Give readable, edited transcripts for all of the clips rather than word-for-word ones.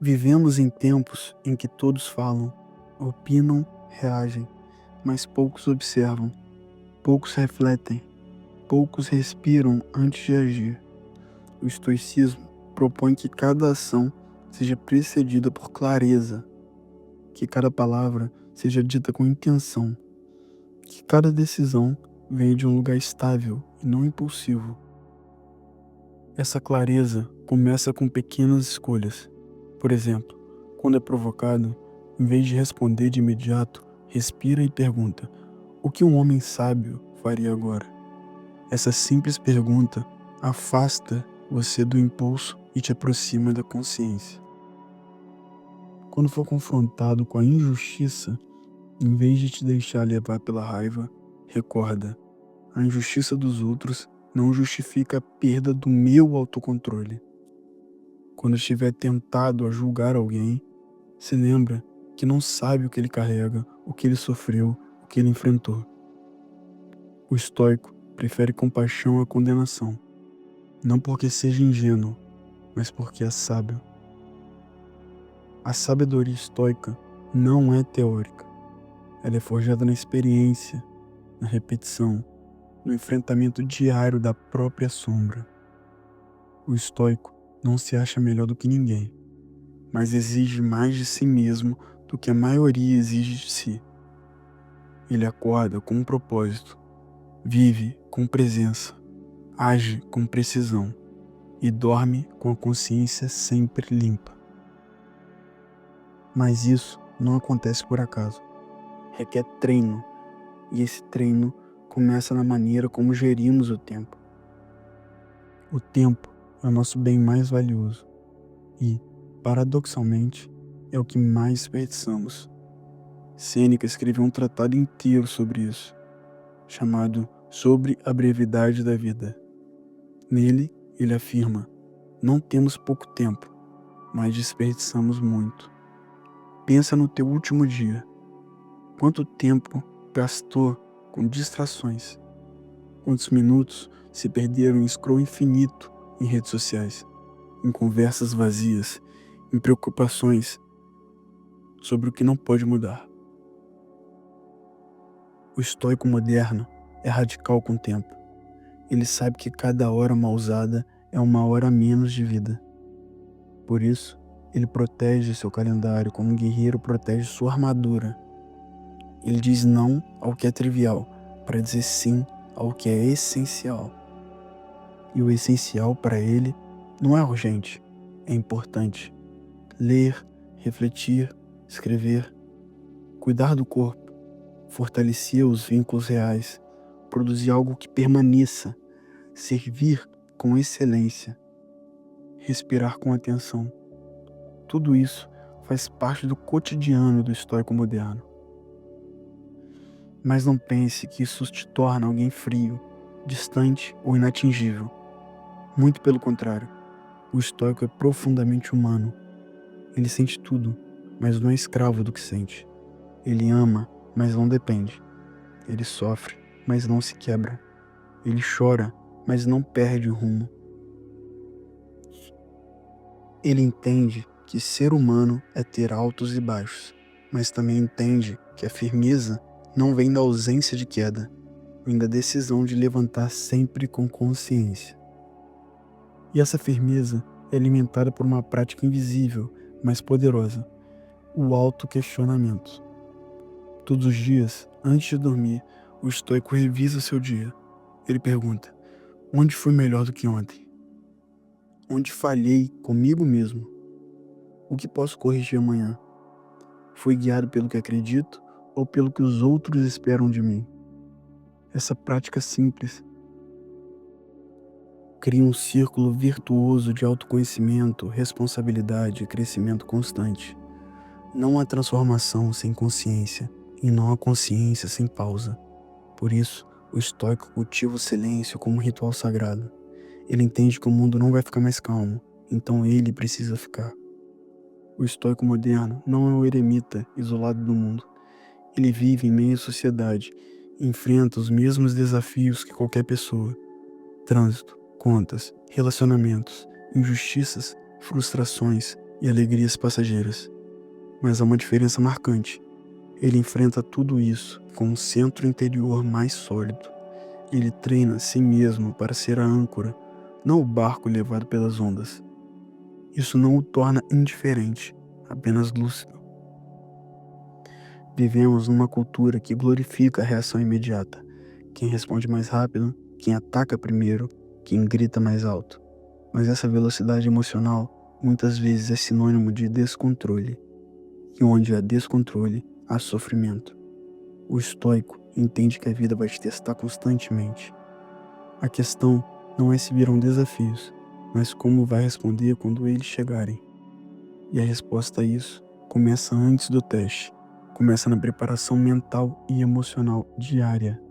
Vivemos em tempos em que todos falam, opinam, reagem, mas poucos observam, poucos refletem, poucos respiram antes de agir. O estoicismo propõe que cada ação seja precedida por clareza, que cada palavra seja dita com intenção, que cada decisão venha de um lugar estável e não impulsivo. Essa clareza começa com pequenas escolhas. Por exemplo, quando é provocado, em vez de responder de imediato, respira e pergunta: o que um homem sábio faria agora? Essa simples pergunta afasta você do impulso e te aproxima da consciência. Quando for confrontado com a injustiça, em vez de te deixar levar pela raiva, recorda: a injustiça dos outros não justifica a perda do meu autocontrole. Quando estiver tentado a julgar alguém, se lembra que não sabe o que ele carrega, o que ele sofreu, o que ele enfrentou. O estoico prefere compaixão à condenação, não porque seja ingênuo, mas porque é sábio. A sabedoria estoica não é teórica. Ela é forjada na experiência, na repetição, no enfrentamento diário da própria sombra. O estoico não se acha melhor do que ninguém, mas exige mais de si mesmo do que a maioria exige de si. Ele acorda com um propósito, vive com presença, age com precisão e dorme com a consciência sempre limpa. Mas isso não acontece por acaso. Requer treino, e esse treino começa na maneira como gerimos o tempo. O tempo é o nosso bem mais valioso e, paradoxalmente, é o que mais desperdiçamos. Sêneca escreveu um tratado inteiro sobre isso, chamado Sobre a Brevidade da Vida. Nele, ele afirma: não temos pouco tempo, mas desperdiçamos muito. Pensa no teu último dia. Quanto tempo gastou com distrações? Quantos minutos se perderam em scroll infinito em redes sociais, em conversas vazias, em preocupações sobre o que não pode mudar? O estoico moderno é radical com o tempo. Ele sabe que cada hora mal usada é uma hora a menos de vida. Por isso, ele protege seu calendário como um guerreiro protege sua armadura. Ele diz não ao que é trivial, para dizer sim ao que é essencial. E o essencial para ele não é urgente, é importante. Ler, refletir, escrever, cuidar do corpo, fortalecer os vínculos reais, produzir algo que permaneça, servir com excelência, respirar com atenção. Tudo isso faz parte do cotidiano do estoico moderno. Mas não pense que isso te torna alguém frio, distante ou inatingível. Muito pelo contrário, o estoico é profundamente humano. Ele sente tudo, mas não é escravo do que sente. Ele ama, mas não depende. Ele sofre, mas não se quebra. Ele chora, mas não perde o rumo. Ele entende que ser humano é ter altos e baixos, mas também entende que a firmeza não vem da ausência de queda, vem da decisão de levantar sempre com consciência. E essa firmeza é alimentada por uma prática invisível, mas poderosa: o autoquestionamento. Todos os dias, antes de dormir, o estoico revisa o seu dia. Ele pergunta: onde fui melhor do que ontem? Onde falhei comigo mesmo? O que posso corrigir amanhã? Fui guiado pelo que acredito ou pelo que os outros esperam de mim? Essa prática simples cria um círculo virtuoso de autoconhecimento, responsabilidade e crescimento constante. Não há transformação sem consciência, e não há consciência sem pausa. Por isso, o estoico cultiva o silêncio como um ritual sagrado. Ele entende que o mundo não vai ficar mais calmo, então ele precisa ficar. O estoico moderno não é um eremita isolado do mundo. Ele vive em meio à sociedade e enfrenta os mesmos desafios que qualquer pessoa: trânsito, contas, relacionamentos, injustiças, frustrações e alegrias passageiras. Mas há uma diferença marcante. Ele enfrenta tudo isso com um centro interior mais sólido. Ele treina a si mesmo para ser a âncora, não o barco levado pelas ondas. Isso não o torna indiferente, apenas lúcido. Vivemos numa cultura que glorifica a reação imediata. Quem responde mais rápido, quem ataca primeiro, quem grita mais alto. Mas essa velocidade emocional muitas vezes é sinônimo de descontrole. E onde há descontrole, há sofrimento. O estoico entende que a vida vai te testar constantemente. A questão não é se virão desafios, mas como vai responder quando eles chegarem. E a resposta a isso começa antes do teste. Começa na preparação mental e emocional diária.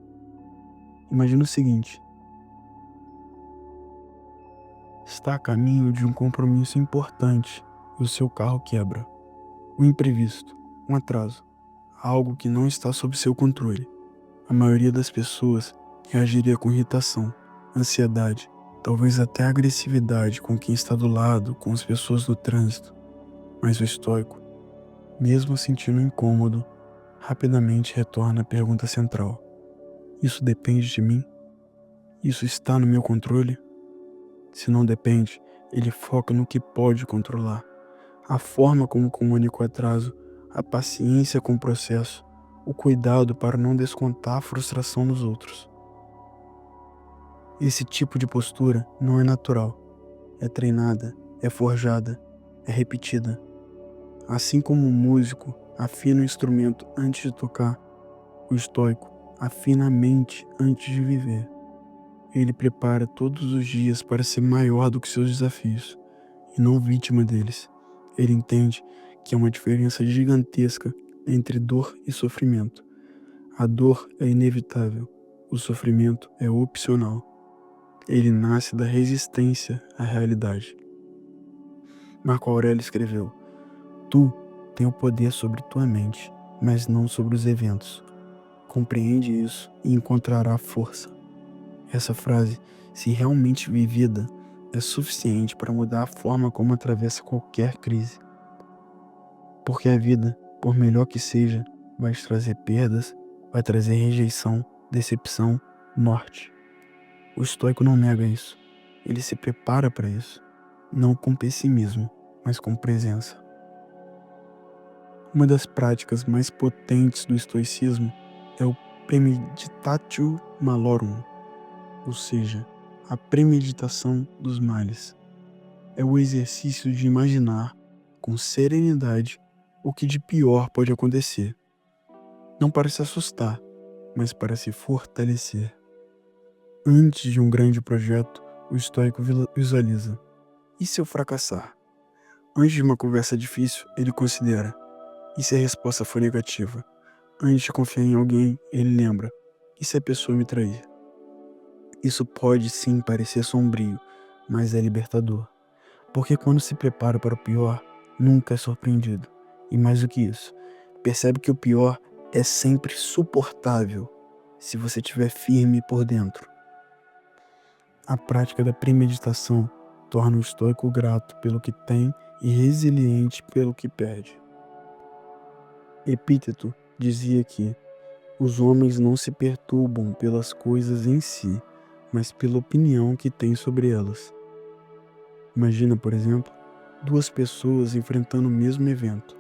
Imagina o seguinte: está a caminho de um compromisso importante e o seu carro quebra. Um imprevisto, um atraso, algo que não está sob seu controle. A maioria das pessoas reagiria com irritação, ansiedade, talvez até agressividade com quem está do lado, com as pessoas do trânsito. Mas o estoico, mesmo sentindo incômodo, rapidamente retorna à pergunta central: isso depende de mim? Isso está no meu controle? Se não depende, ele foca no que pode controlar. A forma como comunica o atraso, a paciência com o processo, o cuidado para não descontar a frustração nos outros. Esse tipo de postura não é natural. É treinada, é forjada, é repetida. Assim como um músico afina o instrumento antes de tocar, o estoico afina a mente antes de viver. Ele prepara todos os dias para ser maior do que seus desafios, e não vítima deles. Ele entende que há uma diferença gigantesca entre dor e sofrimento. A dor é inevitável, o sofrimento é opcional. Ele nasce da resistência à realidade. Marco Aurélio escreveu: tu tem o poder sobre tua mente, mas não sobre os eventos. Compreende isso e encontrará força. Essa frase, se realmente vivida, é suficiente para mudar a forma como atravessa qualquer crise. Porque a vida, por melhor que seja, vai te trazer perdas, vai trazer rejeição, decepção, morte. O estoico não nega isso. Ele se prepara para isso. Não com pessimismo, mas com presença. Uma das práticas mais potentes do estoicismo é o premeditatio malorum, ou seja, a premeditação dos males. É o exercício de imaginar, com serenidade, o que de pior pode acontecer. Não para se assustar, mas para se fortalecer. Antes de um grande projeto, o estoico visualiza: e se eu fracassar? Antes de uma conversa difícil, ele considera: e se a resposta for negativa? Antes de confiar em alguém, ele lembra: e se a pessoa me trair? Isso pode sim parecer sombrio, mas é libertador. Porque quando se prepara para o pior, nunca é surpreendido. E mais do que isso, percebe que o pior é sempre suportável se você estiver firme por dentro. A prática da premeditação torna o estoico grato pelo que tem e resiliente pelo que perde. Epíteto dizia que os homens não se perturbam pelas coisas em si, mas pela opinião que têm sobre elas. Imagina, por exemplo, duas pessoas enfrentando o mesmo evento.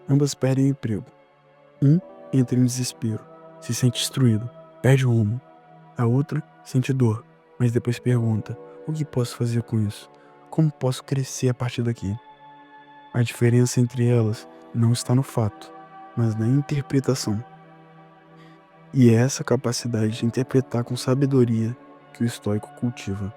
Ambas perdem o emprego. Um entra em desespero, se sente destruído, perde o rumo. A outra sente dor, mas depois pergunta: o que posso fazer com isso? Como posso crescer a partir daqui? A diferença entre elas não está no fato, mas na interpretação. E é essa capacidade de interpretar com sabedoria que o estoico cultiva.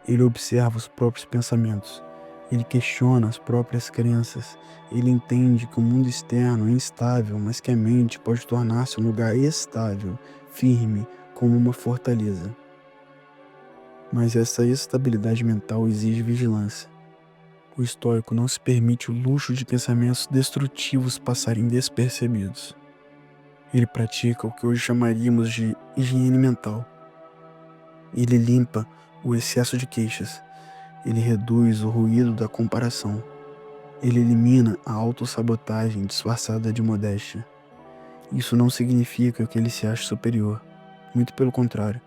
Ele observa os próprios pensamentos, ele questiona as próprias crenças, ele entende que o mundo externo é instável, mas que a mente pode tornar-se um lugar estável, firme, como uma fortaleza. Mas essa estabilidade mental exige vigilância. O estoico não se permite o luxo de pensamentos destrutivos passarem despercebidos. Ele pratica o que hoje chamaríamos de higiene mental. Ele limpa o excesso de queixas. Ele reduz o ruído da comparação. Ele elimina a autossabotagem disfarçada de modéstia. Isso não significa que ele se ache superior. Muito pelo contrário,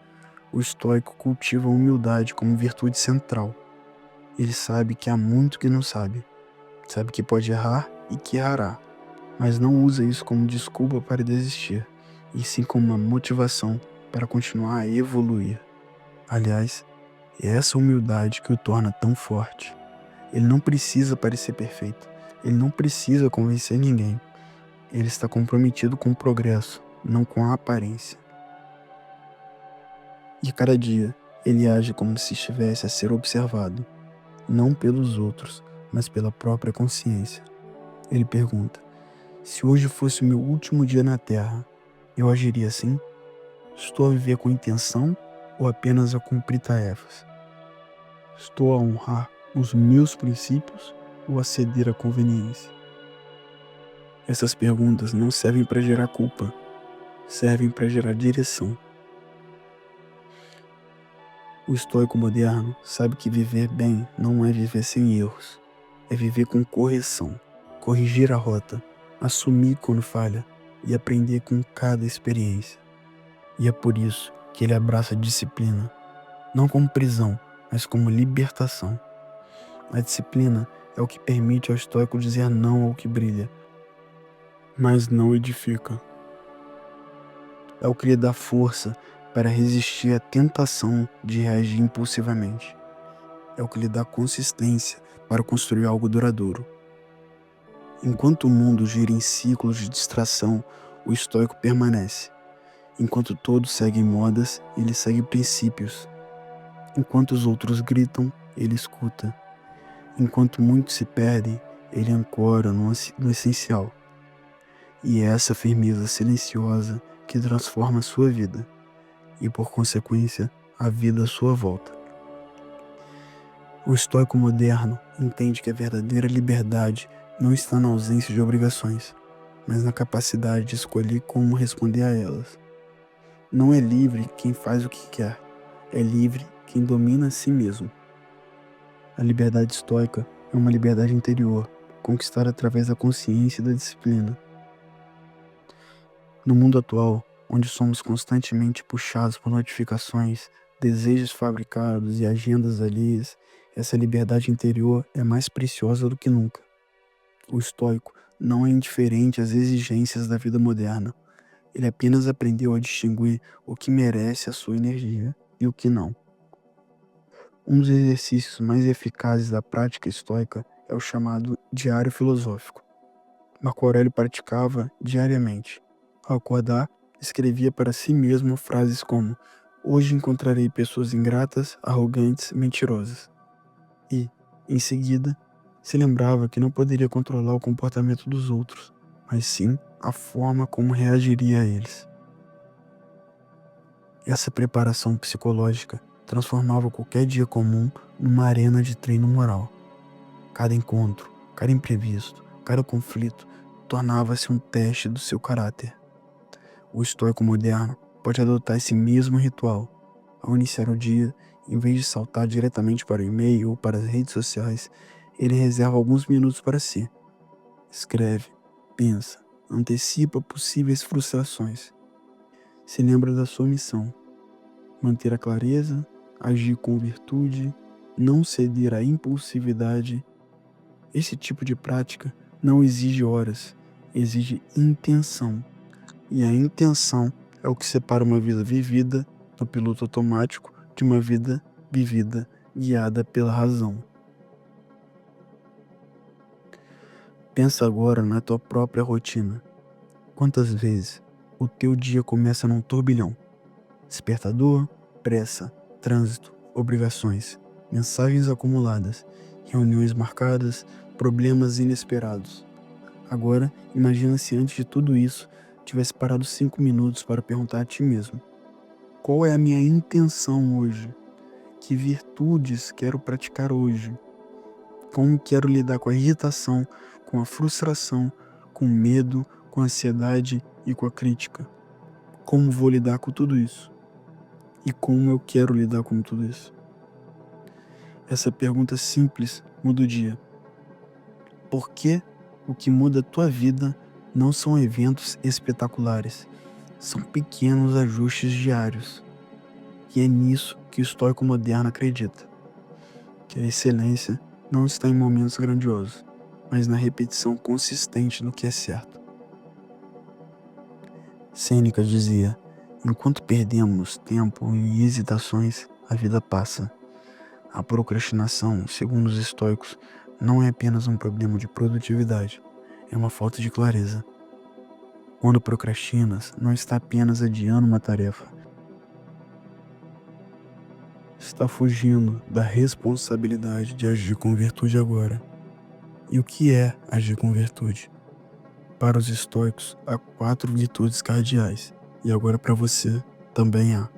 o estoico cultiva a humildade como virtude central. Ele sabe que há muito que não sabe. Sabe que pode errar e que errará, mas não usa isso como desculpa para desistir, e sim como uma motivação para continuar a evoluir. Aliás, é essa humildade que o torna tão forte. Ele não precisa parecer perfeito. Ele não precisa convencer ninguém. Ele está comprometido com o progresso, não com a aparência. E cada dia, ele age como se estivesse a ser observado, não pelos outros, mas pela própria consciência. Ele pergunta: se hoje fosse o meu último dia na Terra, eu agiria assim? Estou a viver com intenção ou apenas a cumprir tarefas? Estou a honrar os meus princípios ou a ceder à conveniência? Essas perguntas não servem para gerar culpa, servem para gerar direção. O estoico moderno sabe que viver bem não é viver sem erros, é viver com correção, corrigir a rota, assumir quando falha e aprender com cada experiência. E é por isso que ele abraça a disciplina, não como prisão, mas como libertação. A disciplina é o que permite ao estoico dizer não ao que brilha, mas não edifica. É o que lhe dá força para resistir à tentação de reagir impulsivamente. É o que lhe dá consistência para construir algo duradouro. Enquanto o mundo gira em ciclos de distração, o estoico permanece. Enquanto todos seguem modas, ele segue princípios. Enquanto os outros gritam, ele escuta. Enquanto muitos se perdem, ele ancora no essencial. E é essa firmeza silenciosa que transforma a sua vida e, por consequência, a vida à sua volta. O estoico moderno entende que a verdadeira liberdade não está na ausência de obrigações, mas na capacidade de escolher como responder a elas. Não é livre quem faz o que quer, é livre quem domina a si mesmo. A liberdade estoica é uma liberdade interior, conquistada através da consciência e da disciplina. No mundo atual, onde somos constantemente puxados por notificações, desejos fabricados e agendas alheias, essa liberdade interior é mais preciosa do que nunca. O estoico não é indiferente às exigências da vida moderna. Ele apenas aprendeu a distinguir o que merece a sua energia e o que não. Um dos exercícios mais eficazes da prática estoica é o chamado diário filosófico. Marco Aurélio praticava diariamente. Ao acordar, escrevia para si mesmo frases como: hoje encontrarei pessoas ingratas, arrogantes, mentirosas. E, em seguida, se lembrava que não poderia controlar o comportamento dos outros, mas sim a forma como reagiria a eles. Essa preparação psicológica transformava qualquer dia comum numa arena de treino moral. Cada encontro, cada imprevisto, cada conflito tornava-se um teste do seu caráter. O estoico moderno pode adotar esse mesmo ritual. Ao iniciar o dia, em vez de saltar diretamente para o e-mail ou para as redes sociais, ele reserva alguns minutos para si. Escreve, pensa, antecipa possíveis frustrações. Se lembra da sua missão: manter a clareza, agir com virtude, não ceder à impulsividade. Esse tipo de prática não exige horas, exige intenção. E a intenção é o que separa uma vida vivida no piloto automático de uma vida vivida guiada pela razão. Pensa agora na tua própria rotina. Quantas vezes o teu dia começa num turbilhão? Despertador, pressa, trânsito, obrigações, mensagens acumuladas, reuniões marcadas, problemas inesperados. Agora, imagina se antes de tudo isso, tivesse parado 5 minutos para perguntar a ti mesmo: qual é a minha intenção hoje? Que virtudes quero praticar hoje? Como quero lidar com a irritação, com a frustração, com o medo, com a ansiedade e com a crítica? Como vou lidar com tudo isso? E como eu quero lidar com tudo isso? Essa pergunta simples muda o dia. Porque o que muda a tua vida não são eventos espetaculares, são pequenos ajustes diários. E é nisso que o estoico moderno acredita, que a excelência não está em momentos grandiosos, mas na repetição consistente do que é certo. Sêneca dizia: enquanto perdemos tempo em hesitações, a vida passa. A procrastinação, segundo os estoicos, não é apenas um problema de produtividade, é uma falta de clareza. Quando procrastinas, não está apenas adiando uma tarefa, está fugindo da responsabilidade de agir com virtude agora. E o que é agir com virtude? Para os estoicos, há 4 virtudes cardeais, e agora para você também há: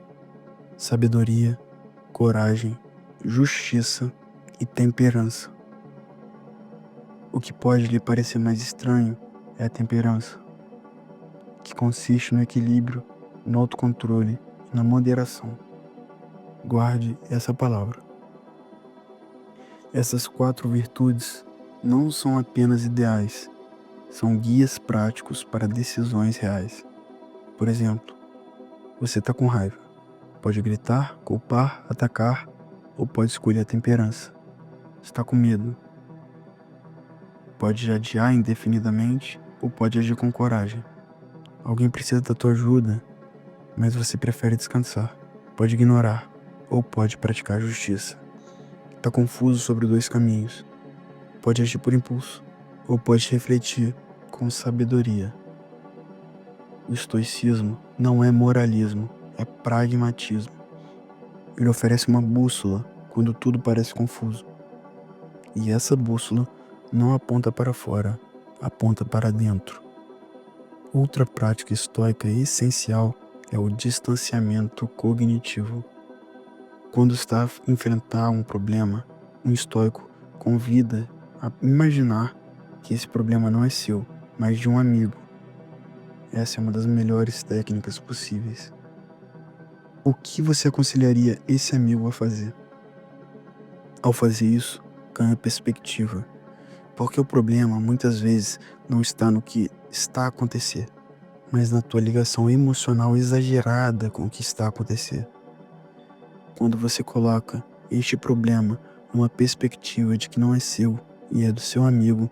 sabedoria, coragem, justiça e temperança. O que pode lhe parecer mais estranho é a temperança, que consiste no equilíbrio, no autocontrole e na moderação. Guarde essa palavra. Essas 4 virtudes não são apenas ideais, são guias práticos para decisões reais. Por exemplo, você está com raiva. Pode gritar, culpar, atacar, ou pode escolher a temperança. Está com medo. Pode adiar indefinidamente ou pode agir com coragem. Alguém precisa da tua ajuda, mas você prefere descansar. Pode ignorar ou pode praticar justiça. Está confuso sobre 2 caminhos. Pode agir por impulso ou pode refletir com sabedoria. O estoicismo não é moralismo, é pragmatismo. Ele oferece uma bússola quando tudo parece confuso. E essa bússola não aponta para fora, aponta para dentro. Outra prática estoica essencial é o distanciamento cognitivo. Quando está a enfrentar um problema, um estoico convida a imaginar que esse problema não é seu, mas de um amigo. Essa é uma das melhores técnicas possíveis. O que você aconselharia esse amigo a fazer? Ao fazer isso, ganha perspectiva, porque o problema muitas vezes não está no que está a acontecer, mas na tua ligação emocional exagerada com o que está a acontecer. Quando você coloca este problema numa perspectiva de que não é seu e é do seu amigo,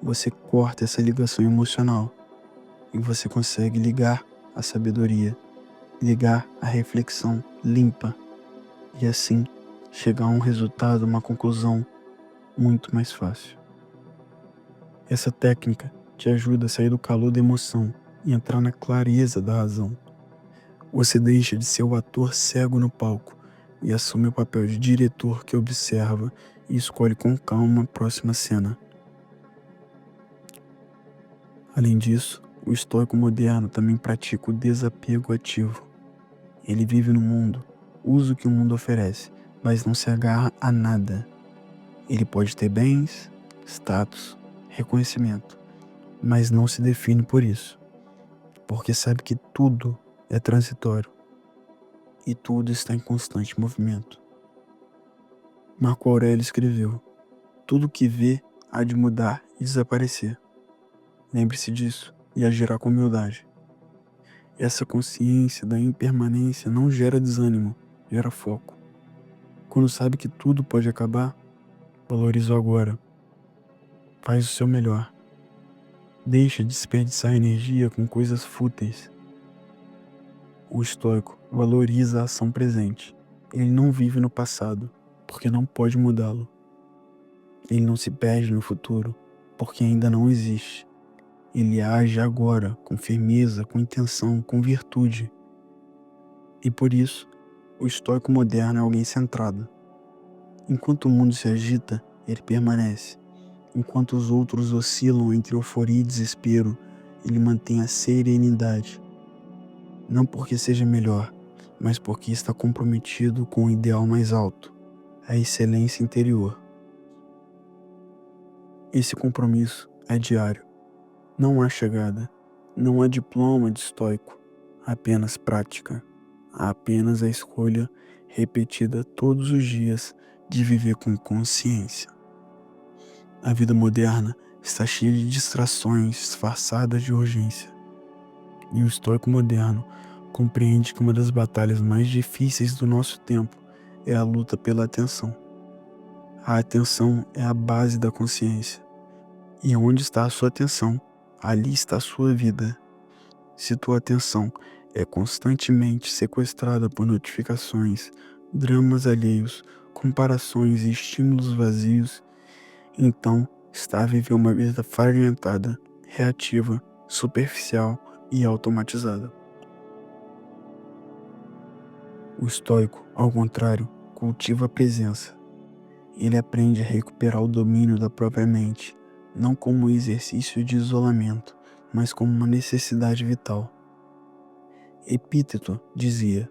você corta essa ligação emocional e você consegue ligar a sabedoria, ligar a reflexão limpa e assim chegar a um resultado, uma conclusão muito mais fácil. Essa técnica te ajuda a sair do calor da emoção e entrar na clareza da razão. Você deixa de ser o ator cego no palco e assume o papel de diretor que observa e escolhe com calma a próxima cena. Além disso, o estoico moderno também pratica o desapego ativo. Ele vive no mundo, usa o que o mundo oferece, mas não se agarra a nada. Ele pode ter bens, status, reconhecimento, mas não se define por isso, porque sabe que tudo é transitório e tudo está em constante movimento. Marco Aurélio escreveu: tudo que vê há de mudar e desaparecer. Lembre-se disso e agirá com humildade. Essa consciência da impermanência não gera desânimo, gera foco. Quando sabe que tudo pode acabar, valoriza o agora. Faz o seu melhor. Deixa de desperdiçar energia com coisas fúteis. O estoico valoriza a ação presente. Ele não vive no passado, porque não pode mudá-lo. Ele não se perde no futuro, porque ainda não existe. Ele age agora, com firmeza, com intenção, com virtude. E por isso, o estoico moderno é alguém centrado. Enquanto o mundo se agita, ele permanece. Enquanto os outros oscilam entre euforia e desespero, ele mantém a serenidade. Não porque seja melhor, mas porque está comprometido com o ideal mais alto, a excelência interior. Esse compromisso é diário. Não há chegada, não há diploma de estoico, apenas prática. Há apenas a escolha repetida todos os dias de viver com consciência. A vida moderna está cheia de distrações disfarçadas de urgência. E o estoico moderno compreende que uma das batalhas mais difíceis do nosso tempo é a luta pela atenção. A atenção é a base da consciência. E onde está a sua atenção, ali está a sua vida. Se tua atenção é constantemente sequestrada por notificações, dramas alheios, comparações e estímulos vazios, então está a viver uma vida fragmentada, reativa, superficial e automatizada. O estoico, ao contrário, cultiva a presença. Ele aprende a recuperar o domínio da própria mente, não como um exercício de isolamento, mas como uma necessidade vital. Epíteto dizia: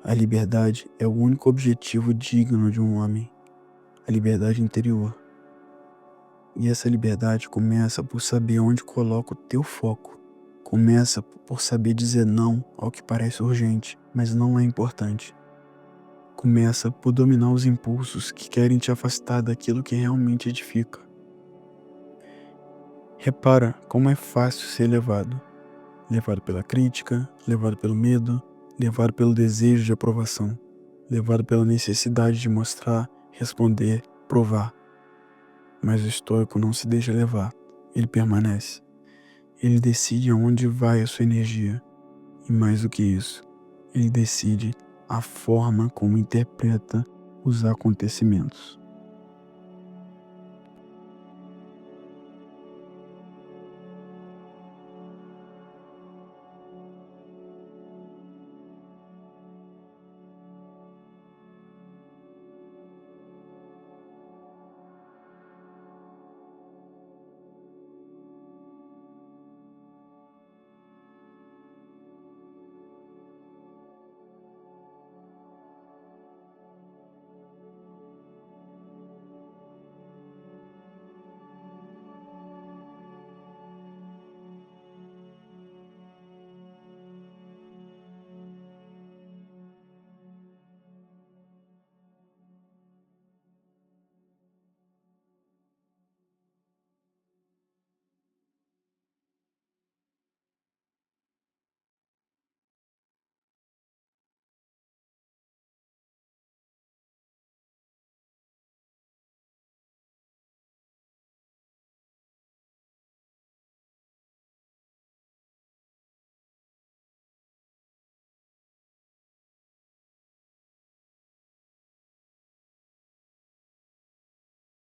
a liberdade é o único objetivo digno de um homem, a liberdade interior. E essa liberdade começa por saber onde coloca o teu foco. Começa por saber dizer não ao que parece urgente, mas não é importante. Começa por dominar os impulsos que querem te afastar daquilo que realmente edifica. Repara como é fácil ser levado. Levado pela crítica, levado pelo medo, levado pelo desejo de aprovação, levado pela necessidade de mostrar, responder, provar. Mas o estoico não se deixa levar, ele permanece. Ele decide aonde vai a sua energia. E mais do que isso, ele decide a forma como interpreta os acontecimentos.